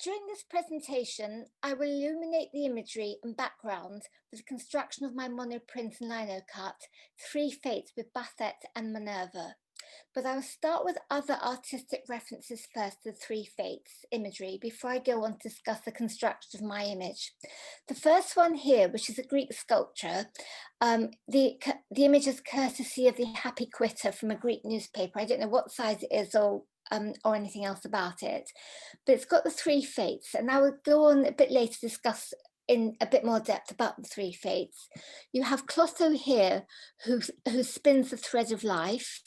During this presentation, I will illuminate the imagery and background with the construction of my monoprint and lino cut, Three Fates with Basset and Minerva. But I will start with other artistic references first to the Three Fates imagery before I go on to discuss the construction of my image. The first one here, which is a Greek sculpture, the image is courtesy of the Happy Quitter from a Greek newspaper. I don't know what size it is or anything else about it, but it's got the Three Fates, and I will go on a bit later to discuss in a bit more depth about the Three Fates. You have Clotho here, who spins the thread of life.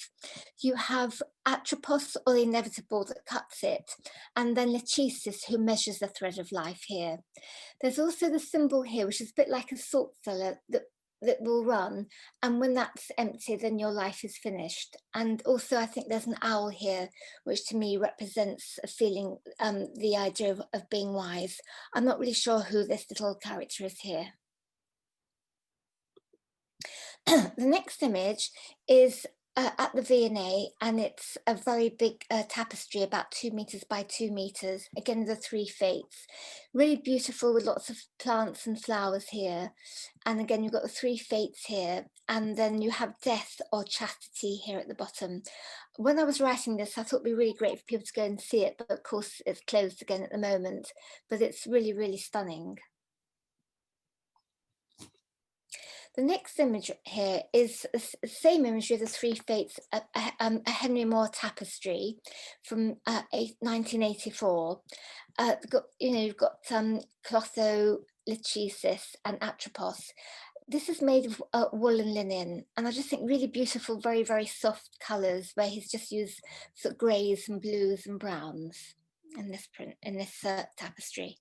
You have Atropos, or the inevitable, that cuts it, and then Lachesis, who measures the thread of life here. There's also the symbol here, which is a bit like a salt cellar that will run, and when that's empty, then your life is finished. And also I think there's an owl here, which to me represents a feeling, the idea of being wise. I'm not really sure who this little character is here. The next image is at the V&A, and it's a very big tapestry, about 2 meters by 2 meters. Again, the Three Fates, really beautiful with lots of plants and flowers here. And again, you've got the Three Fates here, and then you have death or chastity here at the bottom. When I was writing this, I thought it'd be really great for people to go and see it, but of course it's closed again at the moment, but it's really, really stunning. The next image here is the same imagery of the Three Fates, a Henry Moore tapestry from 1984. You've got Clotho, Lachesis, and Atropos. This is made of wool and linen, and I just think really beautiful, very, very soft colours, where he's just used sort of greys and blues and browns in this print, in this tapestry.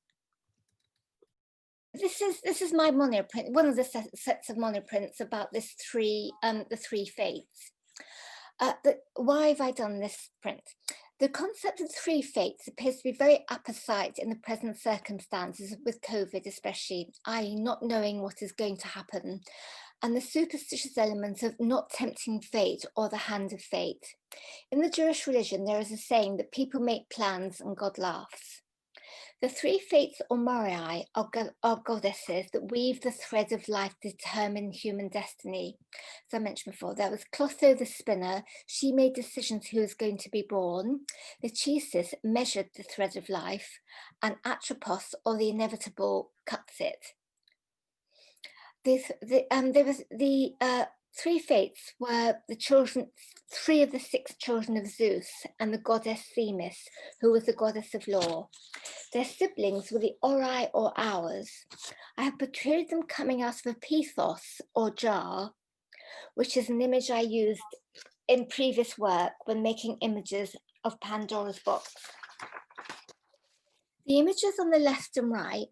This is my monoprint, one of the sets of monoprints about this the Three Fates. Why have I done this print? The concept of the Three Fates appears to be very apposite in the present circumstances, with COVID especially, i.e. not knowing what is going to happen, and the superstitious element of not tempting fate or the hand of fate. In the Jewish religion, there is a saying that people make plans and God laughs. The Three Fates, or Morai, are goddesses that weave the thread of life to determine human destiny. As I mentioned before, there was Clotho the spinner. She made decisions who was going to be born. Lachesis measured the thread of life, and Atropos, or the inevitable, cuts it. The Three Fates were the children, 3 of the 6 children of Zeus, and the goddess Themis, who was the goddess of law. Their siblings were the Ori, or hours. I have portrayed them coming out of a pithos, or jar, which is an image I used in previous work when making images of Pandora's box. The images on the left and right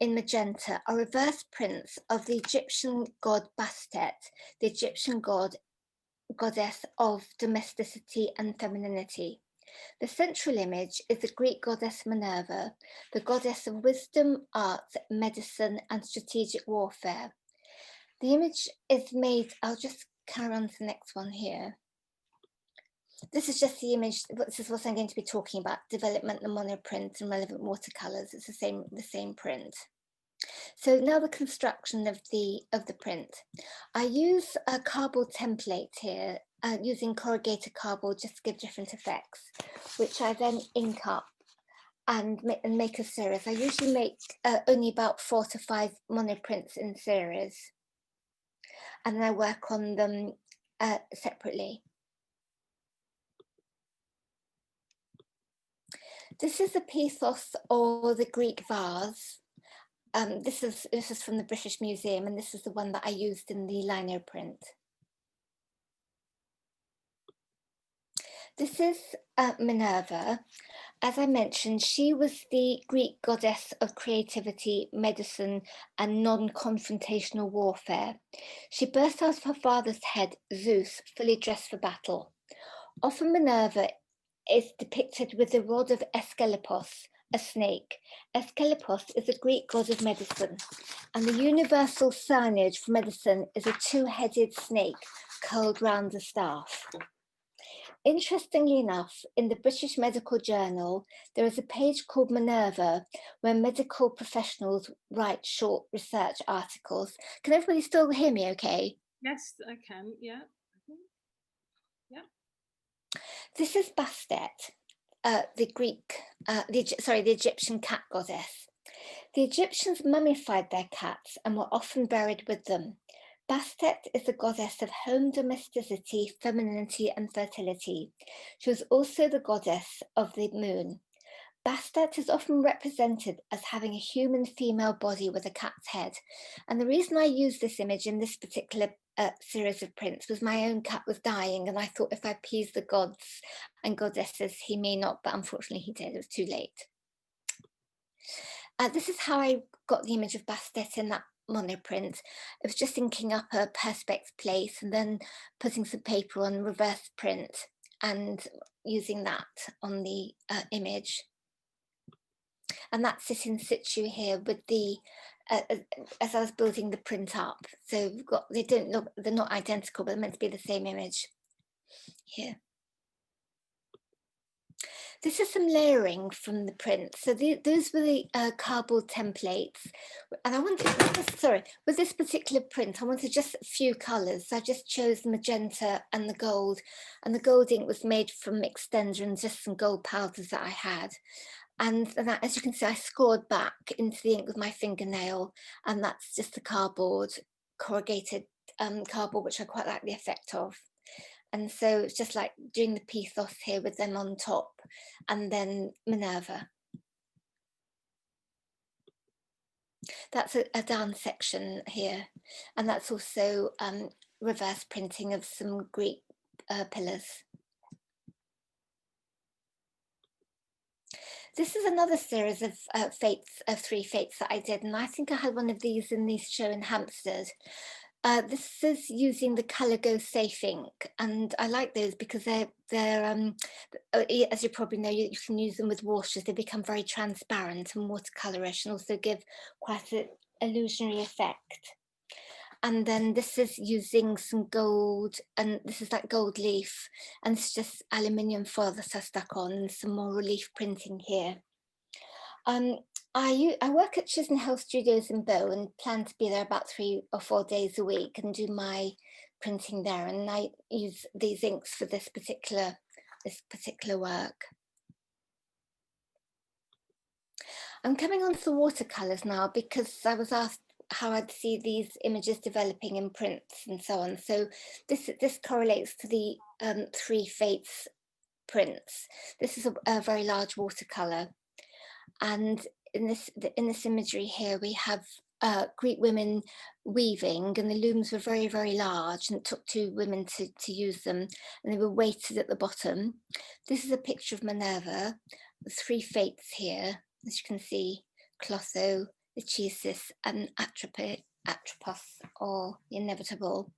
in magenta are reverse prints of the Egyptian god Bastet, the Egyptian goddess of domesticity and femininity. The central image is the Greek goddess Minerva, the goddess of wisdom, art, medicine, and strategic warfare. The image is made, I'll just carry on to the next one here. This is just the image, this is what I'm going to be talking about, development, the monoprint, and relevant watercolors. It's the same print. So now the construction of the print. I use a cardboard template here, using corrugated cardboard just to give different effects, which I then ink up and make a series. I usually make only about 4 to 5 monoprints in series, and then I work on them separately. This is the pithos, or the Greek vase. This is from the British Museum, and this is the one that I used in the lino print. This is Minerva. As I mentioned, she was the Greek goddess of creativity, medicine, and non-confrontational warfare. She burst out of her father's head, Zeus, fully dressed for battle. Often Minerva is depicted with the rod of Asclepios, a snake. Asclepios is the Greek god of medicine, and the universal signage for medicine is a 2-headed snake curled round a staff. Interestingly enough, in the British Medical Journal, there is a page called Minerva where medical professionals write short research articles. Can everybody still hear me okay? Yes, I can. Yeah. Yeah. This is Bastet, the Egyptian cat goddess. The Egyptians mummified their cats and were often buried with them. Bastet is the goddess of home domesticity, femininity, and fertility. She was also the goddess of the moon. Bastet is often represented as having a human female body with a cat's head. And the reason I used this image in this particular series of prints was my own cat was dying, and I thought if I appease the gods and goddesses, he may not, but unfortunately he did. It was too late. This is how I got the image of Bastet in that monoprint. It was just inking up a perspex plate and then putting some paper on reverse print and using that on the image. And that's it in situ here with the, as I was building the print up. So we've got, they don't look, they're not identical, but they're meant to be the same image here. This is some layering from the print. So those were the cardboard templates. And I wanted, sorry, with this particular print, I wanted just a few colors. So I just chose the magenta and the gold. And the gold ink was made from extender and just some gold powders that I had. And that, as you can see, I scored back into the ink with my fingernail. And that's just the cardboard, corrugated cardboard, which I quite like the effect of. And so it's just like doing the pathos here with them on top, and then Minerva. That's a down section here. And that's also reverse printing of some Greek pillars. This is another series of three fates that I did, and I think I had one of these in the show in Hampstead. This is using the Colour Go Safe ink, and I like those because they're as you probably know, you can use them with washes. They become very transparent and watercolorish, and also give quite an illusionary effect. And then this is using some gold, and this is like gold leaf, and it's just aluminium foil that I stuck on, and some more relief printing here. I work at Chisenhall Studios in Bow and plan to be there about 3 or 4 days a week and do my printing there. And I use these inks for this particular work. I'm coming on to the watercolors now because I was asked how I'd see these images developing in prints and so on. So this correlates to the Three Fates prints. This is a very large watercolor. And in this imagery here, we have Greek women weaving, and the looms were very, very large, and it took 2 women to use them, and they were weighted at the bottom. This is a picture of Minerva, the 3 fates here, as you can see, Clotho, Lachesis, and Atropos, or the inevitable.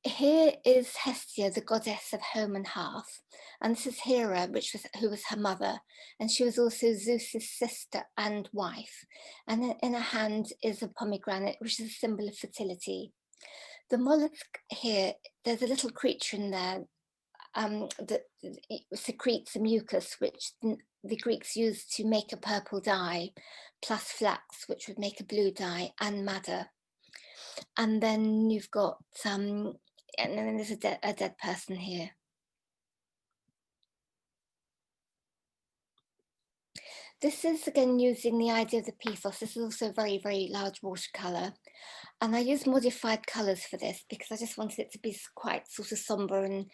Here is Hestia, the goddess of home and hearth, and this is Hera, who was her mother, and she was also Zeus's sister and wife. And in her hand is a pomegranate, which is a symbol of fertility. The mollusk here, there's a little creature in there that secretes a mucus, which the Greeks used to make a purple dye, plus flax, which would make a blue dye, and madder. And then you've got and then there's a dead person here. This is again using the idea of the pathos. This is also a very, very large watercolor. And I used modified colors for this because I just wanted it to be quite sort of somber, and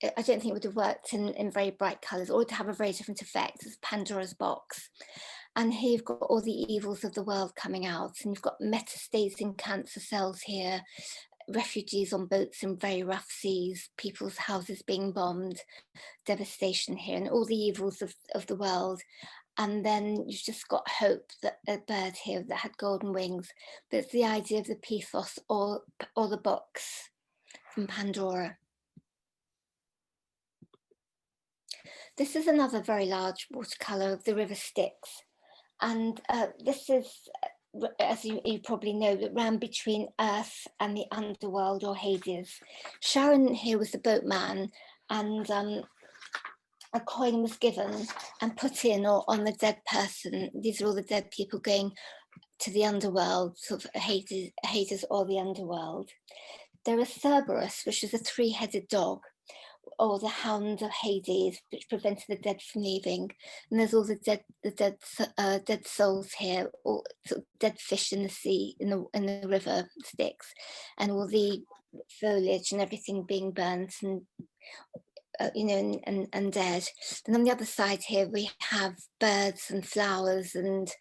I don't think it would have worked in very bright colors or to have a very different effect. It's Pandora's box. And here you've got all the evils of the world coming out, and you've got metastasing cancer cells here, refugees on boats in very rough seas, people's houses being bombed, devastation here, and all the evils of the world. And then you've just got hope, that a bird here that had golden wings. But it's the idea of the pathos or the box from Pandora. This is another very large watercolor of the river Styx. And this is, as you probably know, that ran between Earth and the underworld, or Hades. Sharon here was the boatman, and a coin was given and put in or on the dead person. These are all the dead people going to the underworld, sort of Hades or the underworld. There is Cerberus, which is a three-headed dog, or the hound of Hades, which prevented the dead from leaving. And there's all the dead souls here, all sort of dead fish in the sea, in the river Styx, and all the foliage and everything being burnt and and dead. And on the other side here we have birds and flowers and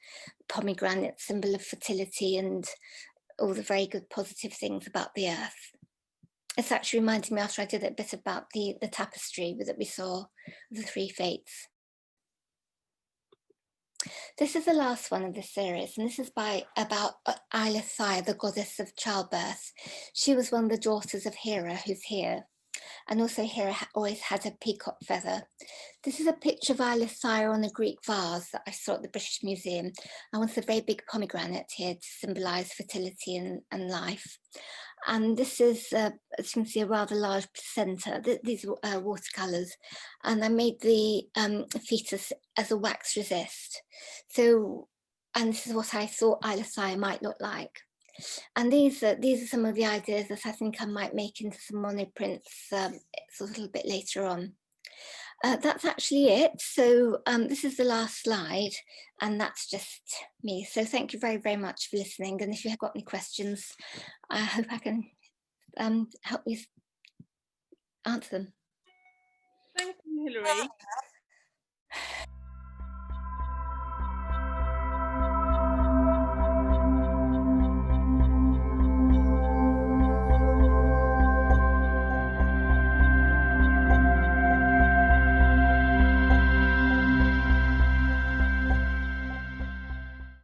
pomegranates, symbol of fertility and all the very good positive things about the earth. It's actually reminded me after I did a bit about the tapestry that we saw, the three fates. This is the last one of this series, and this is about Eilithyia, the goddess of childbirth. She was one of the daughters of Hera, who's here. And also Hera always had a peacock feather. This is a picture of Eilithyia on a Greek vase that I saw at the British Museum. And with a very big pomegranate here to symbolise fertility and life. And this is, as you can see, a rather large placenta. These are watercolours. And I made the fetus as a wax resist. So, and this is what I thought Eilithyia might look like. And these are some of the ideas that I think I might make into some monoprints sort of a little bit later on. That's actually it. So this is the last slide, and that's just me. So thank you very, very much for listening. And if you have got any questions, I hope I can help you answer them. Thank you, Hilary.